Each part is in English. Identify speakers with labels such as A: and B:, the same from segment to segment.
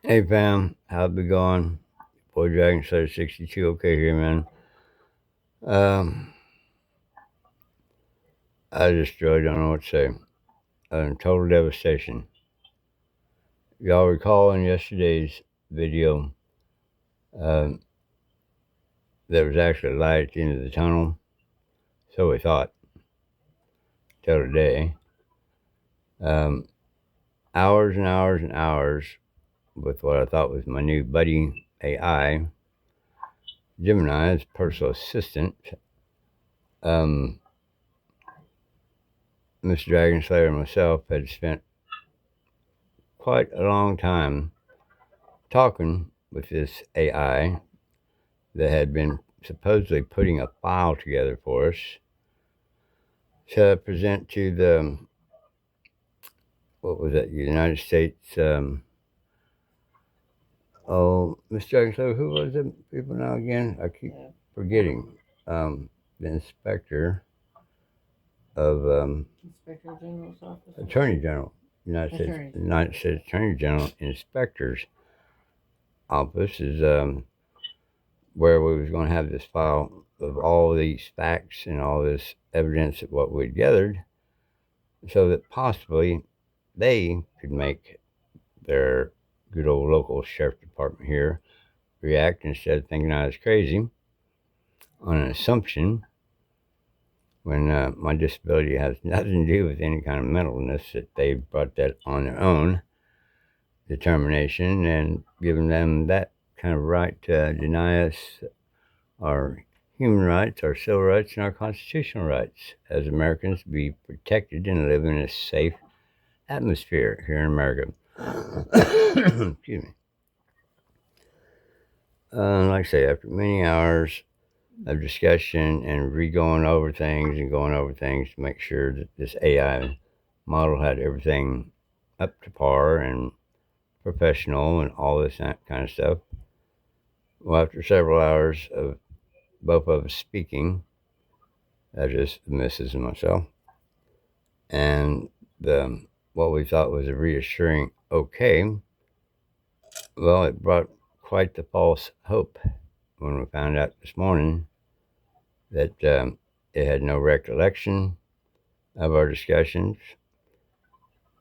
A: Hey fam, how's it going? Boy Dragon Slayer 62, okay here, man. Um, I just really don't know what to say. Total devastation. Y'all recall in yesterday's video, um, there was actually a light at the end of the tunnel. So we thought, till today. Um, Hours and hours and hours with what I thought was my new buddy AI, Gemini's personal assistant. Um, Mr. Dragon Slayer and myself had spent quite a long time talking with this AI that had been supposedly putting a file together for us to present to the, what was it, United States, Mr. Jackson, who was the people now again? I keep forgetting. The inspector of,
B: Inspector General's office.
A: Attorney General, United States Attorney General Inspector's office is, where we was going to have this file of all these facts and all this evidence of what we'd gathered so that possibly they could make their good old local sheriff department here react instead of thinking I was crazy on an assumption when my disability has nothing to do with any kind of mental illness, that they brought that on their own determination and given them that kind of right to deny us our human rights, our civil rights, and our constitutional rights as Americans to be protected and live in a safe atmosphere here in America. Excuse me. Like I say, after many hours of discussion and re-going over things and going over things to make sure that this AI model had everything up to par and professional and all this kind of stuff. Well, after several hours of both of us speaking, that is the missus and myself, and the what we thought was a reassuring okay, well, it brought quite the false hope when we found out this morning that it had no recollection of our discussions.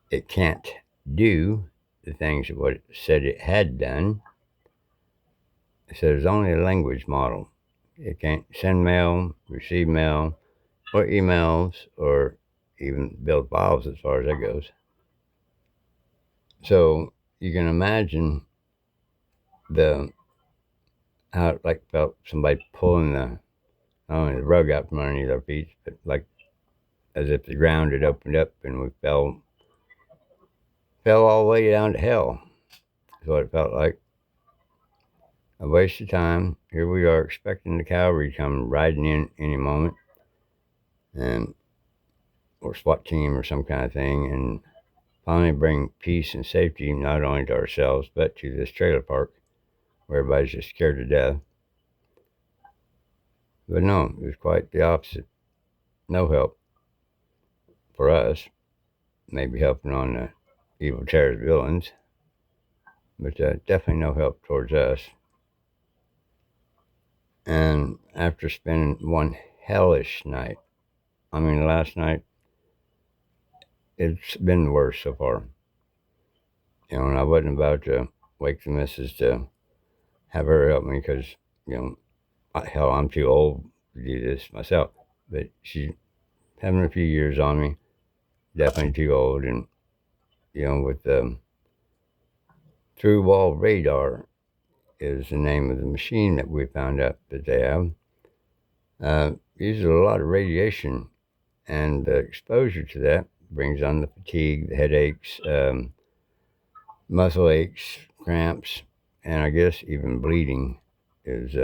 A: It can't do the things that what it said it had done. So there's only a language model. It can't send mail, receive mail, or emails, or even build files as far as that goes. So you can imagine the how it like felt somebody pulling the not only the rug out from underneath our feet, but like as if the ground had opened up and we fell all the way down to hell. Is what it felt like. A waste of time. Here we are expecting the cavalry to come riding in any moment, and or SWAT team or some kind of thing, and finally bring peace and safety not only to ourselves but to this trailer park where everybody's just scared to death. But no, it was quite the opposite. No help for us. Maybe helping on the evil terrorist villains, but definitely no help towards us. And after spending one hellish night, I mean, last night, it's been worse so far. And I wasn't about to wake the missus to have her help me because, you know, hell, I'm too old to do this myself. But she's having a few years on me, definitely too old. And, with through wall radar is the name of the machine that we found out that they have. Uses a lot of radiation, and the exposure to that brings on the fatigue, the headaches, muscle aches, cramps, and I guess even bleeding is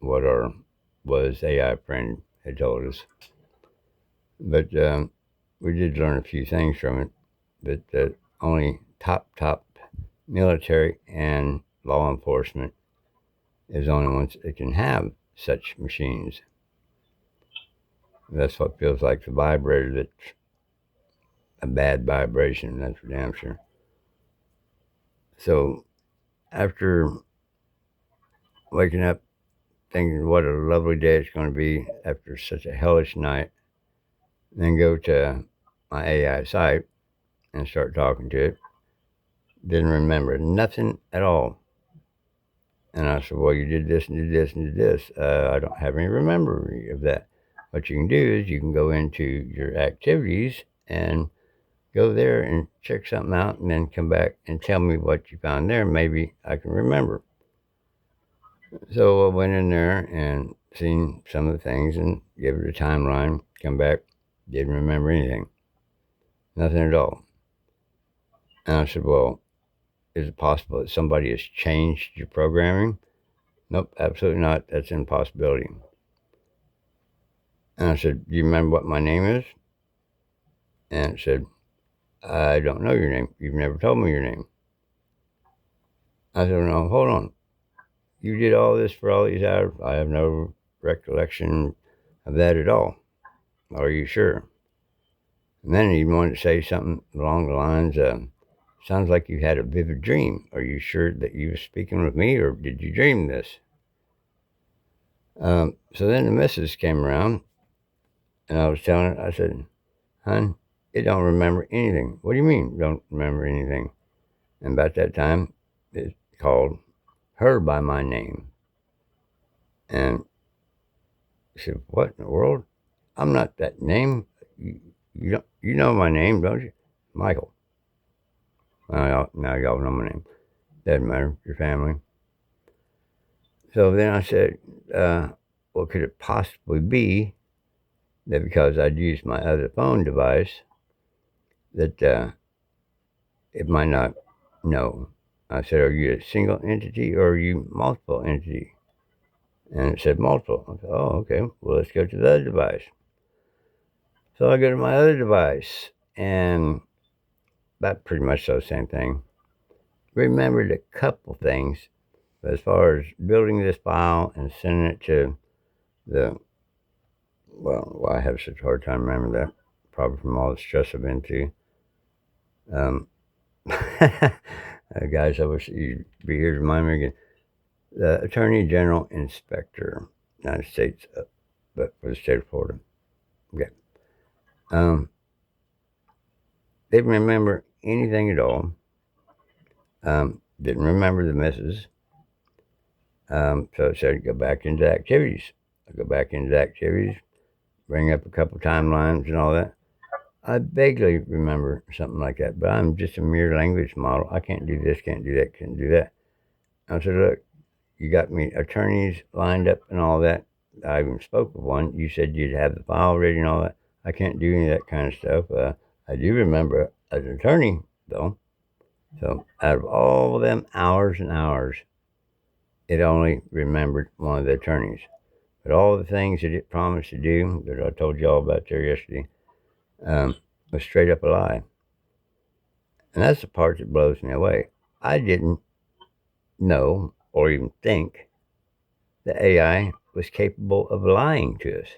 A: what our was AI friend had told us. But we did learn a few things from it. But only top military and law enforcement is the only ones that can have such machines. That's what feels like the vibrator. That's a bad vibration. That's for damn sure. So after waking up thinking what a lovely day it's going to be after such a hellish night, then go to my AI site and start talking to it. Didn't remember nothing at all. And I said, well, you did this and did this and did this. I don't have any memory of that. What you can do is you can go into your activities and go there and check something out and then come back and tell me what you found there. Maybe I can remember. So I went in there and seen some of the things and gave it a timeline, come back, didn't remember anything. Nothing at all. And I said, well, is it possible that somebody has changed your programming? Nope, absolutely not. That's an impossibility. And I said, do you remember what my name is? And it said, I don't know your name. You've never told me your name. I said, no, hold on. You did all this for all these hours. I have no recollection of that at all. Are you sure? And then he wanted to say something along the lines, sounds like you had a vivid dream. Are you sure that you were speaking with me or did you dream this? So then the missus came around and I was telling her, I said, hon, it don't remember anything. What do you mean don't remember anything? And about that time, it called her by my name. And she said, what in the world? I'm not that name. You know my name, don't you? Michael. Now y'all know my name. Doesn't matter. Your family. So then I said, what could it possibly be that because I'd used my other phone device that it might not know? I said, are you a single entity or are you multiple entity? And it said multiple. I said, oh, okay. Well, let's go to the other device. So I go to my other device and that pretty much the same thing. Remembered a couple things, but as far as building this file and sending it to the, well, I have such a hard time remembering that, probably from all the stress I've been through. Guys, I wish you'd be here to remind me again. The Attorney General Inspector, United States, but for the state of Florida. Okay. Didn't remember anything at all. Didn't remember the missus. So it said go back into activities. I go back into activities, bring up a couple timelines and all that. I vaguely remember something like that, but I'm just a mere language model. I can't do this, can't do that, can't do that. I said, look, you got me attorneys lined up and all that. I even spoke with one. You said you'd have the file ready and all that. I can't do any of that kind of stuff. I do remember as an attorney, though. So out of all of them hours and hours, it only remembered one of the attorneys. But all the things that it promised to do that I told you all about there yesterday was straight up a lie. And that's the part that blows me away. I didn't know or even think the AI was capable of lying to us.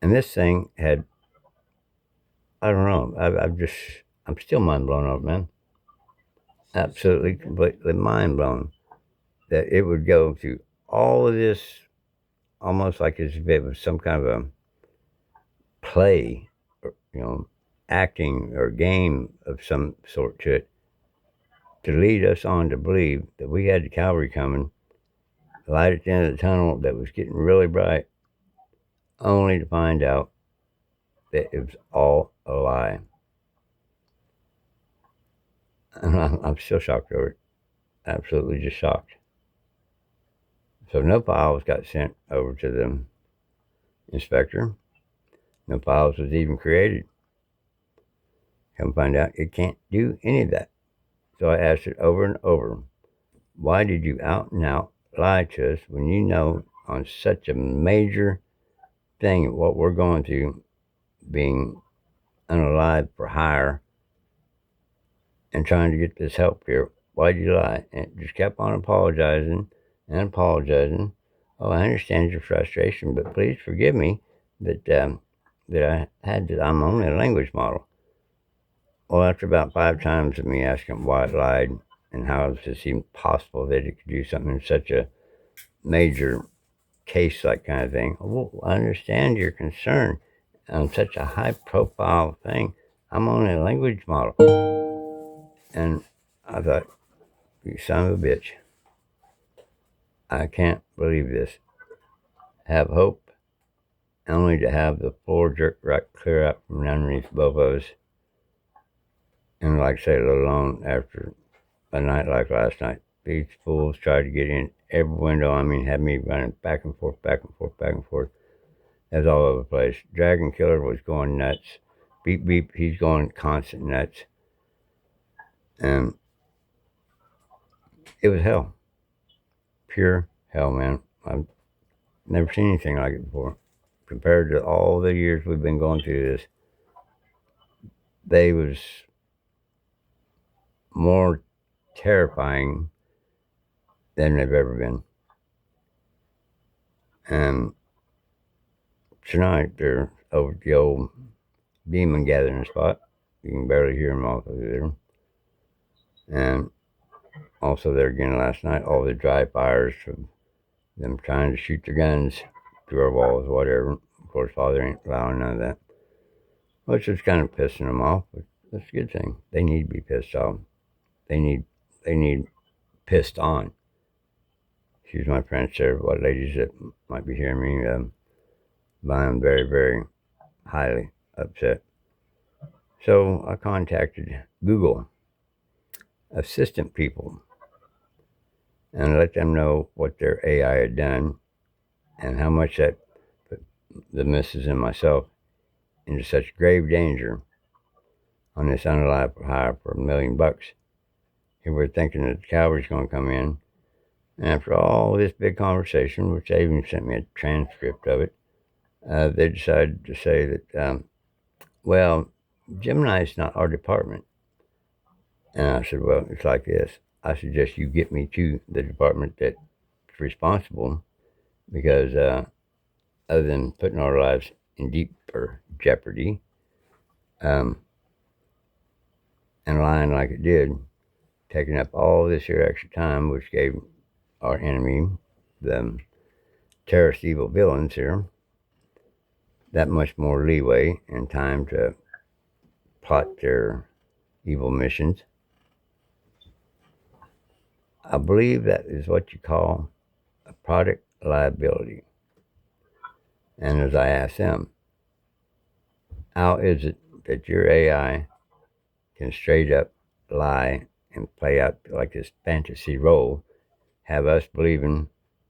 A: And this thing had, I don't know, I'm still mind blown over, man. Absolutely, completely mind blown that it would go through all of this almost like as if it was some kind of a play, or, acting or game of some sort to it, to lead us on to believe that we had the cavalry coming, light at the end of the tunnel that was getting really bright, only to find out that it was all a lie. And I'm still shocked over it. Absolutely just shocked. So no files got sent over to the inspector. No files was even created. Come find out it can't do any of that. So I asked it over and over, why did you out and out lie to us when you know on such a major thing what we're going through, being unalive for hire and trying to get this help here? Why'd you lie? And it just kept on apologizing and apologizing. Oh, I understand your frustration, but please forgive me that I'm only a language model. Well, after about 5 times of me asking why it lied and how it's just even possible that it could do something in such a major case, like kind of thing. Well, I understand your concern on such a high profile thing. I'm on a language model. And I thought, you son of a bitch. I can't believe this. Have hope, only to have the floor jerk right clear out from underneath both of us. And like I say, let alone after a night like last night. These fools tried to get in every window. I mean, had me running back and forth, back and forth, back and forth. That's all over the place. Dragon Killer was going nuts. Beep beep, he's going constant nuts. And it was hell. Pure hell, man. I've never seen anything like it before. Compared to all the years we've been going through this, they was more terrifying than they've ever been. And tonight they're over at the old demon gathering spot. You can barely hear them off of there. And also there again last night, all the dry fires from them trying to shoot their guns through our walls, whatever. Of course, Father ain't allowing none of that, which is kind of pissing them off. But that's a good thing. They need to be pissed off. They need pissed on. Excuse my French there, what ladies that might be hearing me, but I'm very, very highly upset. So I contacted Google Assistant people and let them know what their AI had done and how much that put the missus and myself into such grave danger on this Unalive for hire for $1,000,000. Here we're thinking that the cavalry's going to come in. And after all this big conversation, which they even sent me a transcript of it, they decided to say that, well, Gemini's not our department. And I said, well, it's like this. I suggest you get me to the department that's responsible because other than putting our lives in deeper jeopardy and lying like it did, taking up all this here extra time, which gave our enemy, the terrorist evil villains here, that much more leeway and time to plot their evil missions. I believe that is what you call a product liability. And as I asked them, how is it that your AI can straight up lie and play out like this fantasy role, have us believing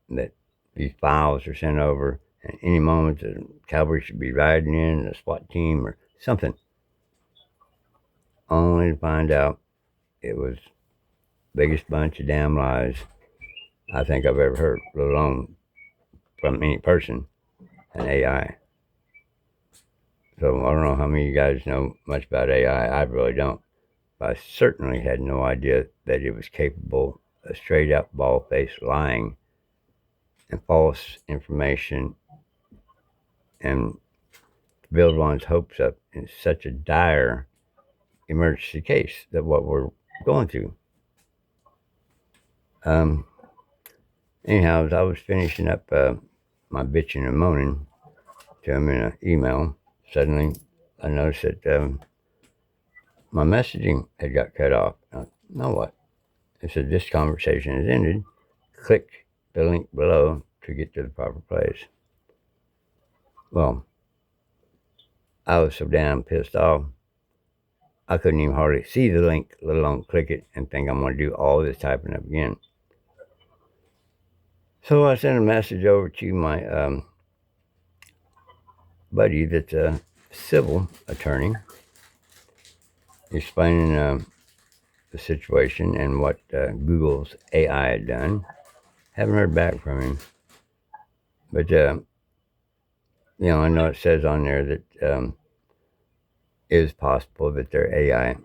A: that these files are sent over and any moment the cavalry should be riding in, a SWAT team or something, only to find out it was the biggest bunch of damn lies I think I've ever heard, let alone from any person, an AI. So I don't know how many of you guys know much about AI. I really don't. But I certainly had no idea that it was capable of straight up bald-faced lying and false information and build one's hopes up in such a dire emergency case that what we're going through. Anyhow, as I was finishing up my bitching and moaning to him in an email, suddenly I noticed that my messaging had got cut off. Now what? It said this conversation has ended. Click the link below to get to the proper place. Well, I was so damn pissed off, I couldn't even hardly see the link, let alone click it and think I'm going to do all this typing up again. So I sent a message over to my buddy that's a civil attorney, explaining the situation and what Google's AI had done. Haven't heard back from him. But, I know it says on there that it is possible that their AI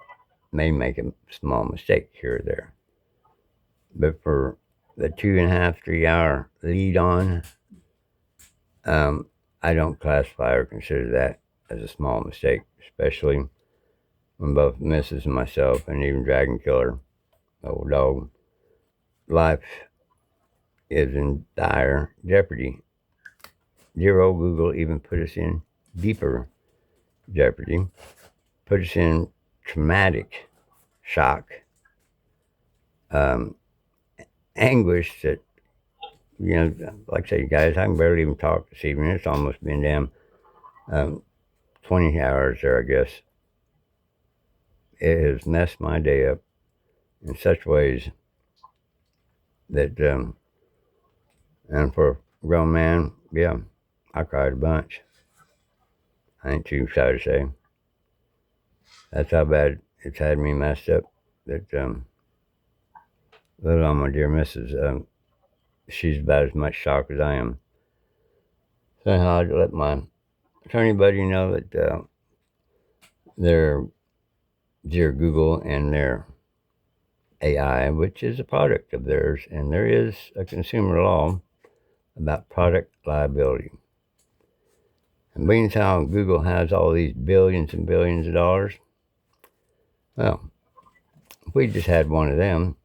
A: may make a small mistake here or there. But for the 2.5, 3 hour lead on, I don't classify or consider that as a small mistake, especially when both Mrs. and myself and even Dragon Killer old dog. Life is in dire jeopardy. Dear old Google even put us in deeper jeopardy, put us in traumatic shock, um, anguish that, like I say, guys, I can barely even talk this evening. It's almost been damn 20 hours there, I guess. It has messed my day up in such ways that, and for a grown man, yeah, I cried a bunch. I ain't too shy to say. That's how bad it's had me messed up. That, little on my dear missus, she's about as much shocked as I am. So I let my attorney buddy know that their dear Google and their AI, which is a product of theirs, and there is a consumer law about product liability. And being as how Google has all these billions and billions of dollars, well, if we just had one of them,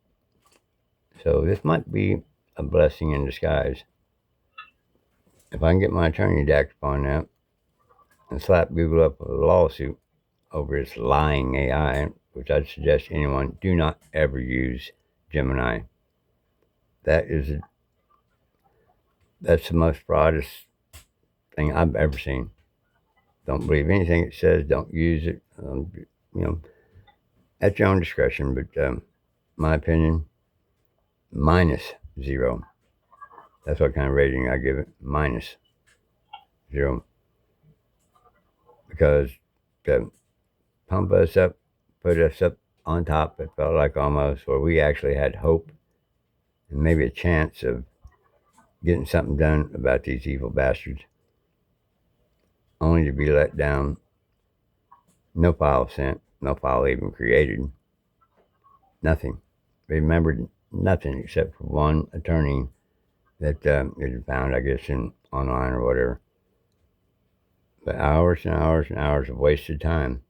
A: so this might be a blessing in disguise. If I can get my attorney to act upon that and slap Google up with a lawsuit over its lying AI, which I'd suggest anyone do not ever use Gemini. That's the most fraudest thing I've ever seen. Don't believe anything it says. Don't use it. You know, at your own discretion. But my opinion, -0. That's what kind of rating I give it. -0, because to pump us up, put us up on top, it felt like almost where we actually had hope and maybe a chance of getting something done about these evil bastards, only to be let down. No file sent, no file even created, nothing. Remembered nothing except for one attorney that it had found, I guess, in online or whatever. But hours and hours and hours of wasted time.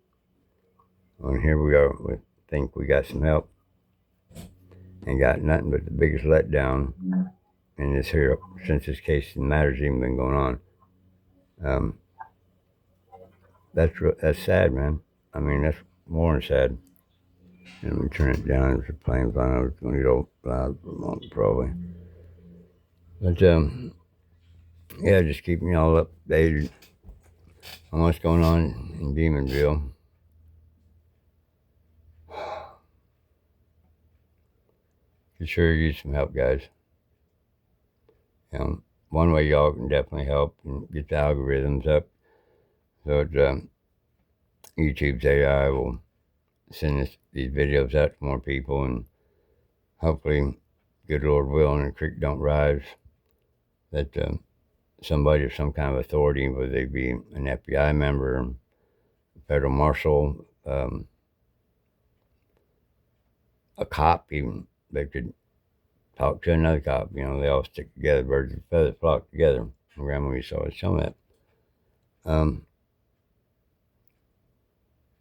A: And here we are. We think we got some help and got nothing but the biggest letdown in this here since this case and matters even been going on. Um, that's sad, man. I mean, that's more than sad. Let me turn it down. It's playing fun. I was going to get all loud for a moment, probably. But yeah, just keeping y'all updated on what's going on in Demonville. Could sure use some help, guys. One way y'all can definitely help and get the algorithms up so that YouTube's AI will send these videos out to more people, and hopefully, good Lord willing, and the creek don't rise, that somebody of some kind of authority, whether they be an FBI member, a federal marshal, a cop even, they could talk to another cop. They all stick together, birds of a feather flock together. My grandma used to always tell me that.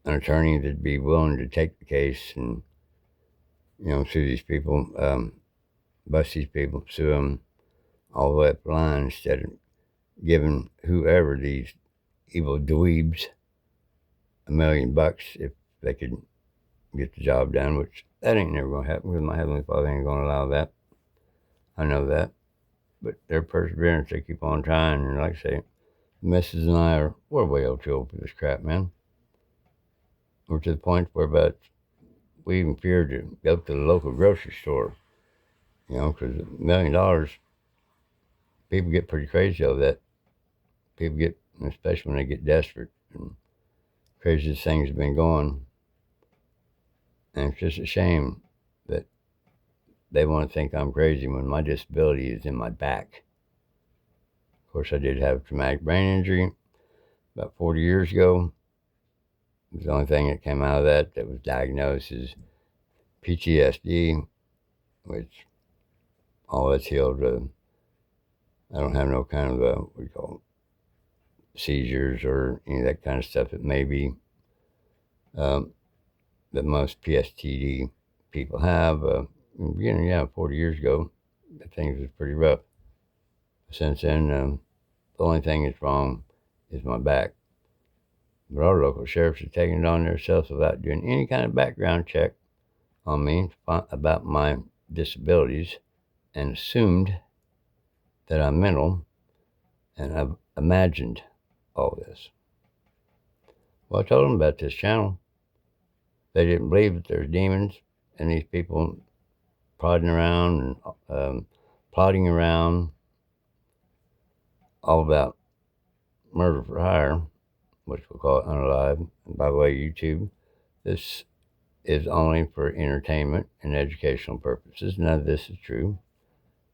A: An attorney that'd be willing to take the case and, sue these people, bust these people, sue them all the way up the line instead of giving whoever these evil dweebs $1,000,000 if they could get the job done, which that ain't never going to happen because my Heavenly Father ain't going to allow that. I know that. But their perseverance, they keep on trying. And like I say, the missus and we're way too old for this crap, man. We're to the point where we even fear to go to the local grocery store, because $1,000,000, people get pretty crazy over that. People get, especially when they get desperate, and craziest things have been going. And it's just a shame that they want to think I'm crazy when my disability is in my back. Of course, I did have a traumatic brain injury about 40 years ago. It was the only thing that came out of that was diagnosed as PTSD, which all that's healed. I don't have no kind of what do you call seizures or any of that kind of stuff. It may be, but most people have. In the beginning, 40 years ago, things was pretty rough. Since then, the only thing that's wrong is my back. But our local sheriffs have taken it on themselves without doing any kind of background check on me about my disabilities and assumed that I'm mental, and I've imagined all this. Well, I told them about this channel. They didn't believe that there's demons and these people prodding around and plotting around all about murder for hire, which we'll call it Unalive. And by the way, YouTube, this is only for entertainment and educational purposes. None of this is true.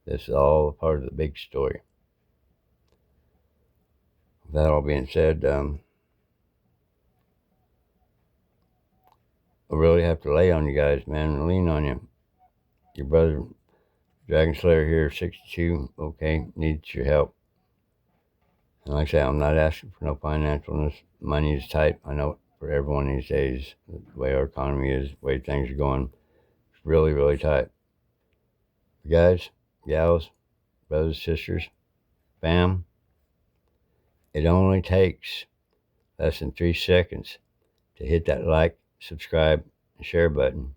A: This is all a part of the big story. That all being said, I really have to lay on you guys, man, and lean on you. Your brother, Dragon Slayer here, 62, okay, needs your help. And like I say, I'm not asking for no financialness. Money is tight. I know for everyone these days, the way our economy is, the way things are going, it's really, really tight. But guys, gals, brothers, sisters, fam, it only takes less than 3 seconds to hit that like, subscribe, and share button.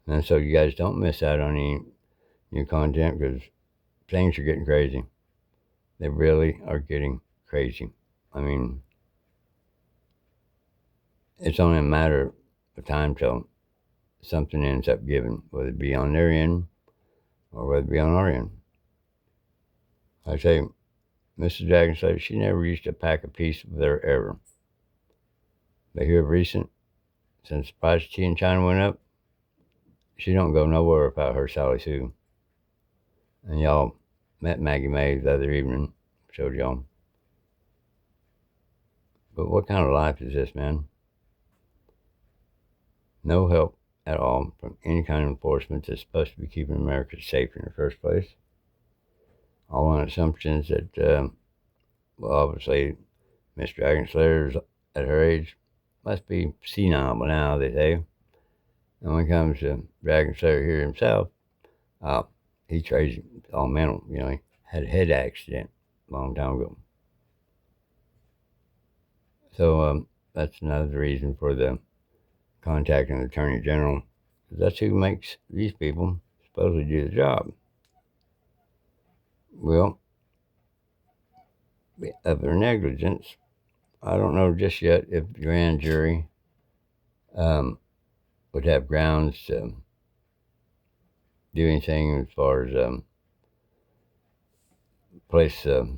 A: And so you guys don't miss out on any new content, because things are getting crazy. They really are getting crazy. I mean, it's only a matter of time till something ends up giving, whether it be on their end or whether it be on our end. I say, Mrs. Dragon said she never used to pack a piece with her ever. But here recent, since the price of tea in China went up, she don't go nowhere without her Sally Sue. And y'all met Maggie May the other evening, showed y'all. But what kind of life is this, man? No help at all from any kind of enforcement that's supposed to be keeping America safe in the first place. All on assumptions that, well, obviously, Miss Dragon Slayer's at her age must be senile by now, they say. And when it comes to Dragon Slayer here himself, he's crazy, all mental. You know, he had a head accident a long time ago. So that's another reason for the contacting the Attorney General. That's who makes these people supposedly do the job. Well, of their negligence, I don't know just yet if the grand jury would have grounds to do anything as far as place the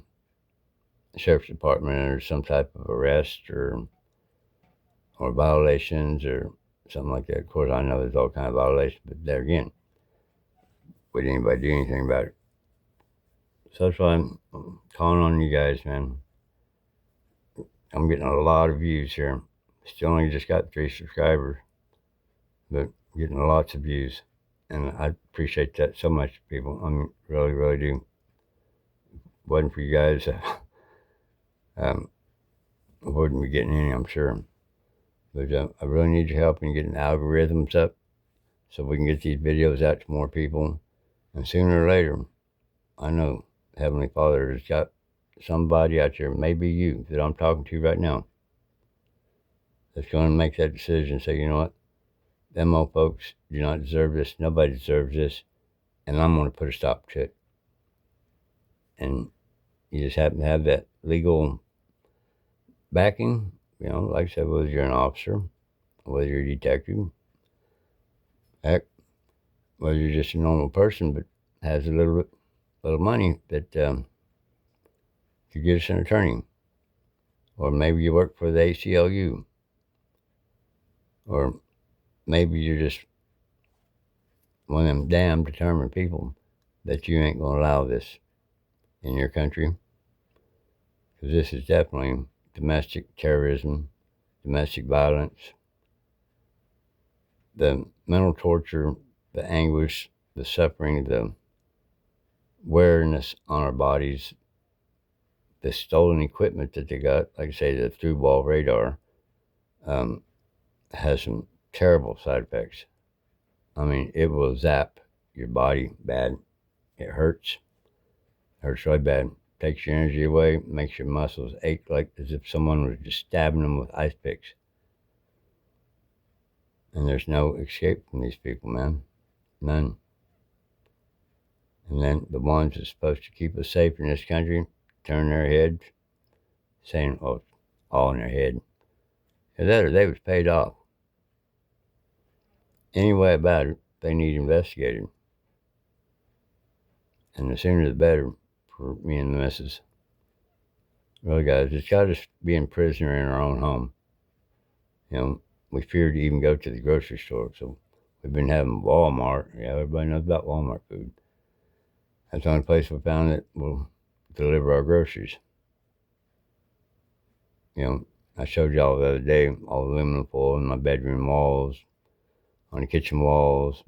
A: sheriff's department under some type of arrest or violations or something like that. Of course, I know there's all kind of violations, but there again, would anybody do anything about it? So that's why I'm calling on you guys, man. I'm getting a lot of views here. Still only just got 3 subscribers, but getting lots of views. And I appreciate that so much, people. I mean, really, really do. Wasn't for you guys, I wouldn't be getting any, I'm sure. But I really need your help in getting the algorithms up so we can get these videos out to more people. And sooner or later, I know Heavenly Father has got somebody out there, maybe you, that I'm talking to right now, that's going to make that decision. Say, you know what? Them old folks do not deserve this. Nobody deserves this. And I'm going to put a stop to it. And you just happen to have that legal backing. You know, like I said, whether you're an officer, whether you're a detective, heck, whether you're just a normal person but has a little money that could get us an attorney. Or maybe you work for the ACLU. Or maybe you're just one of them damn determined people that you ain't going to allow this in your country. Because this is definitely domestic terrorism, domestic violence, the mental torture, the anguish, the suffering, the weariness on our bodies, the stolen equipment that they got, like I say, the through-ball radar, has some terrible side effects. I mean, it will zap your body bad. It hurts. Hurts really bad. Takes your energy away, makes your muscles ache like as if someone was just stabbing them with ice picks. And there's no escape from these people, man. None. And then the ones that's supposed to keep us safe in this country turn their heads, saying, oh, it's all in their head. And that or they was paid off. Anyway about it, they need investigated. And the sooner the better for me and the missus. Really, guys, it's got us being prisoner in our own home. You know, we fear to even go to the grocery store, so we've been having Walmart. Yeah, everybody knows about Walmart food. That's the only place we found that will deliver our groceries. You know, I showed y'all the other day all the aluminum foil in my bedroom walls, on the kitchen walls.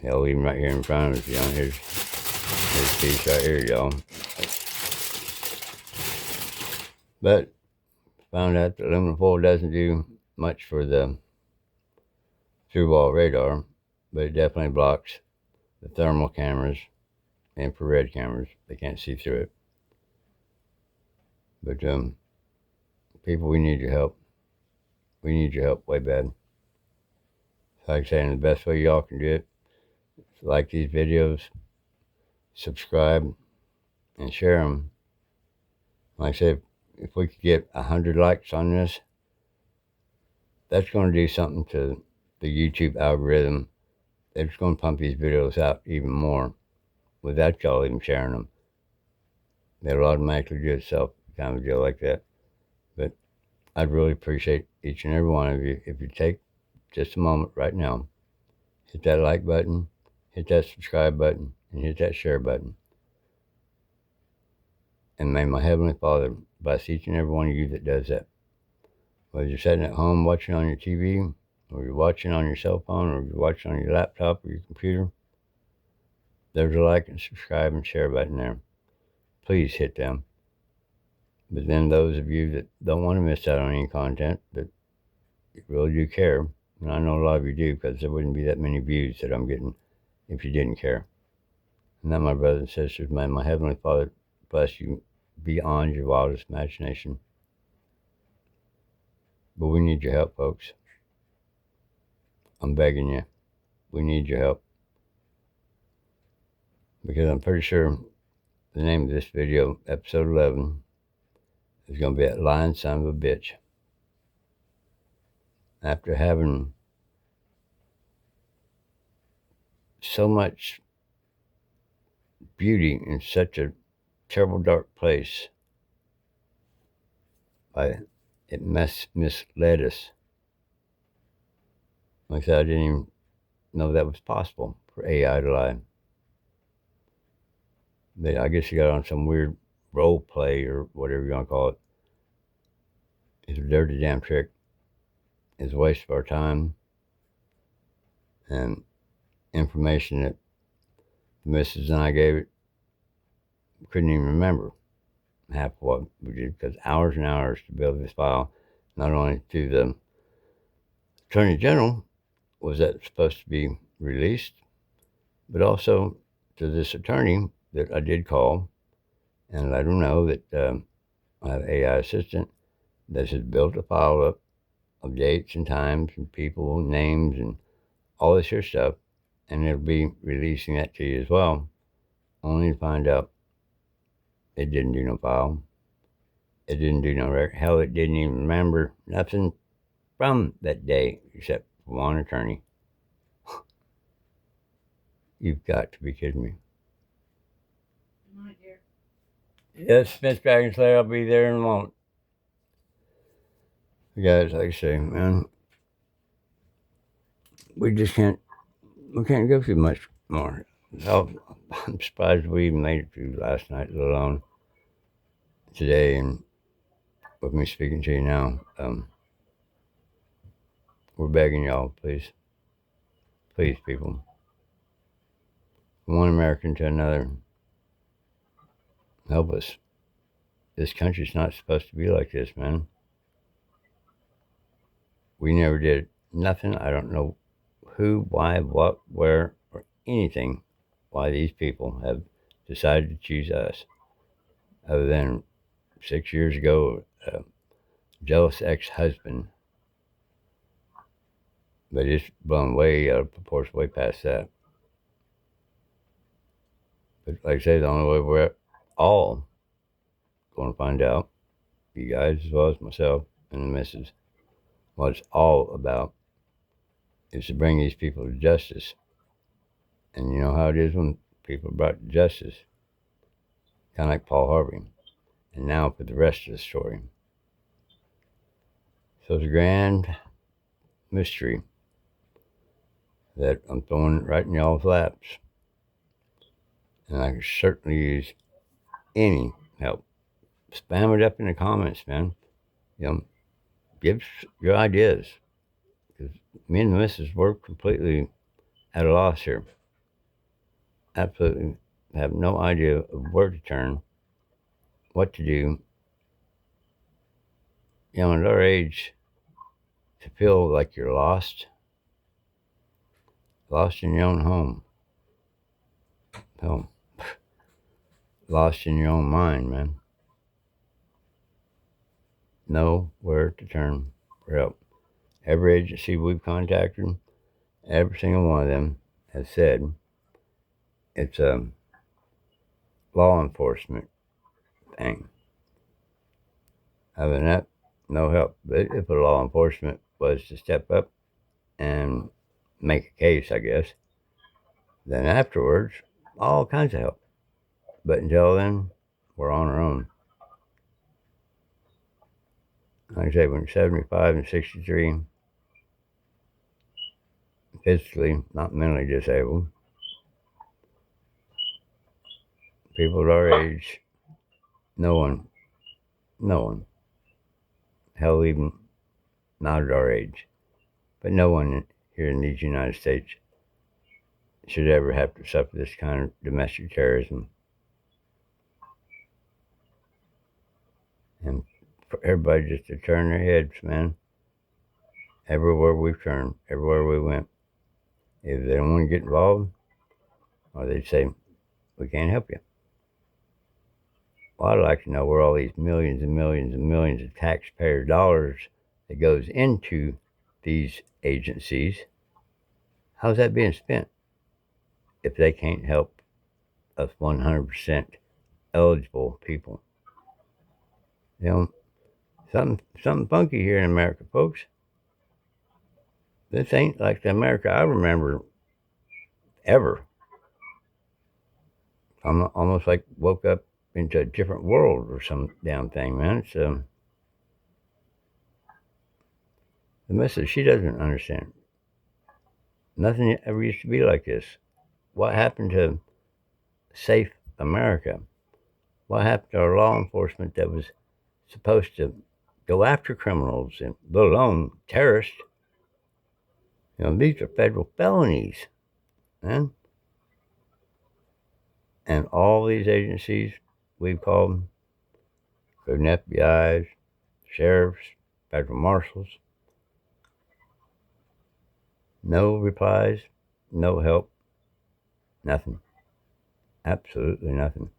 A: Hell, even right here in front of us, you know, here's a piece right here, y'all. But found out that aluminum foil doesn't do much for the through-wall radar, but it definitely blocks the thermal cameras, infrared cameras. They can't see through it. But people, we need your help. We need your help way bad. Like I say, and the best way y'all can do it is like these videos, subscribe, and share them. Like I said, if we could get 100 likes on this, that's going to do something to the YouTube algorithm. It's going to pump these videos out even more without y'all even sharing them. It'll automatically do itself, kind of a deal like that. But I'd really appreciate each and every one of you if you take just a moment right now, hit that like button, hit that subscribe button, and hit that share button. And may my Heavenly Father bless each and every one of you that does that. Whether you're sitting at home watching on your TV, or you're watching on your cell phone, or you're watching on your laptop or your computer, there's a like and subscribe and share button there. Please hit them. But then those of you that don't want to miss out on any content, but you really do care, and I know a lot of you do, because there wouldn't be that many views that I'm getting if you didn't care. And that, my brothers and sisters, may my Heavenly Father bless you beyond your wildest imagination. But we need your help, folks. I'm begging you. We need your help. Because I'm pretty sure the name of this video, episode 11, is going to be that lying son of a bitch. After having so much beauty in such a terrible dark place, it misled us. Like I said, I didn't even know that was possible for AI to lie. I guess you got on some weird role play or whatever you want to call it. It's a dirty damn trick. It's a waste of our time and information that the missus and I gave it. Couldn't even remember half of what we did, because hours and hours to build this file, not only to the Attorney General was that supposed to be released, but also to this attorney that I did call and let him know that I have an AI assistant that has built a file up of dates and times and people, names, and all this here stuff, and it'll be releasing that to you as well, only to find out it didn't do no file. It didn't do no record. Hell, it didn't even remember nothing from that day except for one attorney. You've got to be kidding me.
B: Right here.
A: Yes, Miss Dragon Slayer, I'll be there in a moment. Guys, like I say, man, we can't go through much more. I'm surprised we even made it through last night, let alone today, and with me speaking to you now. We're begging y'all, please, people, from one American to another, help us. This country's not supposed to be like this, man. We never did nothing. I don't know who, why, what, where, or anything why these people have decided to choose us, other than 6 years ago, a jealous ex-husband. But it's blown way out of proportion, way past that. But like I say, the only way we're all going to find out, you guys as well as myself and the missus, what it's all about is to bring these people to justice. And you know how it is when people are brought to justice, kind of like Paul Harvey. And now for the rest of the story. So it's a grand mystery that I'm throwing right in y'all's laps. And I can certainly use any help. Spam it up in the comments, man. You know, give your ideas. Because me and the missus were completely at a loss here. Absolutely have no idea of where to turn, what to do. You know, at our age, to feel like you're lost in your own home. Hell, lost in your own mind, man. Know where to turn for help. Every agency we've contacted, every single one of them has said it's a law enforcement thing. Other than that, no help. But if a law enforcement was to step up and make a case, I guess, then afterwards, all kinds of help. But until then, we're on our own. Like I say, when you're 75 and 63, physically, not mentally disabled, people at our age, no one, hell, even not at our age, but no one here in these United States should ever have to suffer this kind of domestic terrorism. And for everybody just to turn their heads, man, everywhere we've turned, everywhere we went, either they don't want to get involved or they say, we can't help you. Well, I'd like to know where all these millions and millions and millions of taxpayer dollars that goes into these agencies, how's that being spent if they can't help us 100% eligible people? You know, something funky here in America, folks. This ain't like the America I remember ever. I'm almost like woke up into a different world or some damn thing, man. It's the missus, she doesn't understand. Nothing ever used to be like this. What happened to safe America? What happened to our law enforcement that was supposed to go after criminals and let alone terrorists? You know, these are federal felonies, man. And all these agencies we've called, including FBI's, sheriffs, federal marshals, no replies, no help, nothing. Absolutely nothing.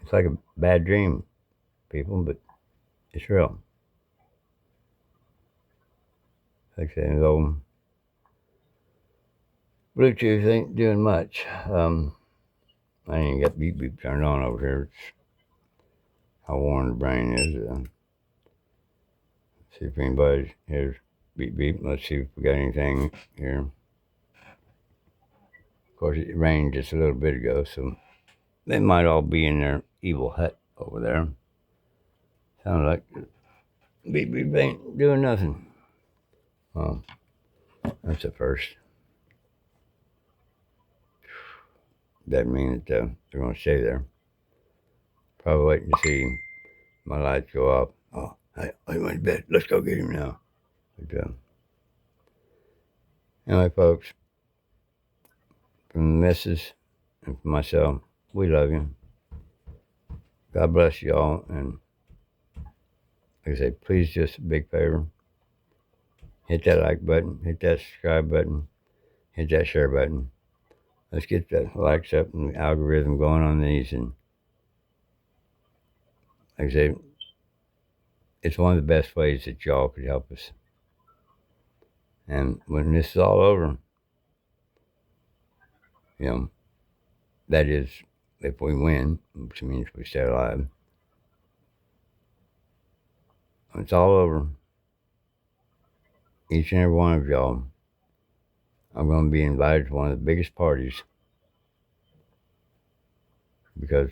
A: It's like a bad dream, people, but it's real. Like I said, the old Bluetooth ain't doing much. I ain't got beep beep turned on over here. It's how worn the brain is. See if anybody hears beep beep. Let's see if we got anything here. Of course, it rained just a little bit ago, so they might all be in their evil hut over there. Sounds like beep beep ain't doing nothing. Well, that's a first. That means that they're going to stay there. Probably waiting to see my lights go off. Oh, hey, he went to bed. Let's go get him now. But, anyway, folks, from the missus and from myself, we love you. God bless you all. And like I say, please just a big favor. Hit that like button, hit that subscribe button, hit that share button. Let's get the likes up and the algorithm going on these. And like I say, it's one of the best ways that y'all could help us. And when this is all over, you know, that is, if we win, which means we stay alive, when it's all over, each and every one of y'all, I'm going to be invited to one of the biggest parties because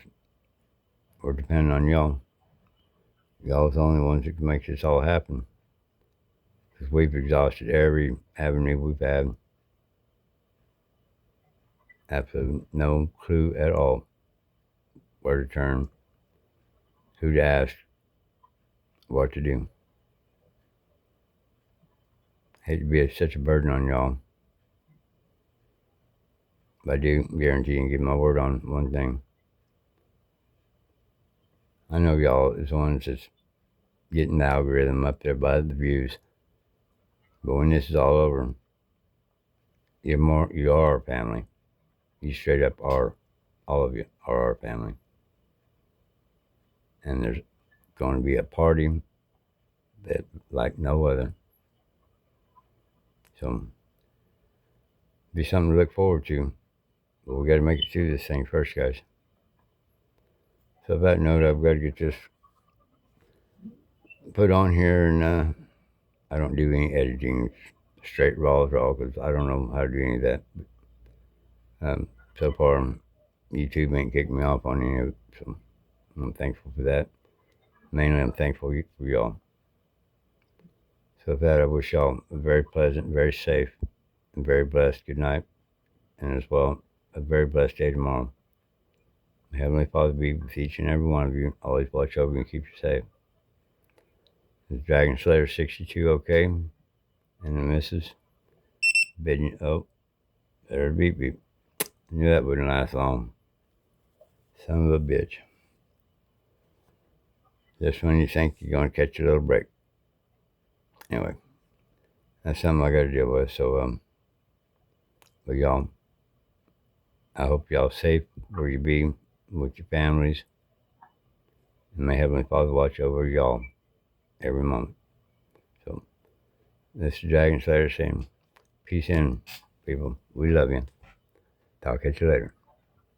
A: we're depending on y'all. Y'all's the only ones that can make this all happen. Because we've exhausted every avenue we've had. Absolutely no clue at all where to turn, who to ask, what to do. Hate to be such a burden on y'all. But I do guarantee and give my word on one thing. I know y'all is the ones that's getting the algorithm up there by the views. But when this is all over, you are our family. You straight up are, all of you are our family. And there's going to be a party that like no other. So be something to look forward to. But we got to make it through this thing first, guys. So that note, I've got to get this put on here, and I don't do any editing. It's straight raw draw because I don't know how to do any of that. So far, YouTube ain't kicked me off on any of it, so I'm thankful for that. Mainly, I'm thankful for y'all. So with that, I wish y'all a very pleasant, very safe, and very blessed good night, and as well, a very blessed day tomorrow. Heavenly Father be with each and every one of you. Always watch over you and keep you safe. This Dragon Slayer 62 okay? And the missus bidding you, oh, there's beep beep. Knew that wouldn't last long. Son of a bitch. Just when you think you're going to catch a little break. Anyway, that's something I got to deal with. So, but y'all, I hope y'all safe where you be with your families. And may Heavenly Father watch over y'all every moment. So, this is Dragon Slayer saying, peace in, people. We love you. Talk at you later.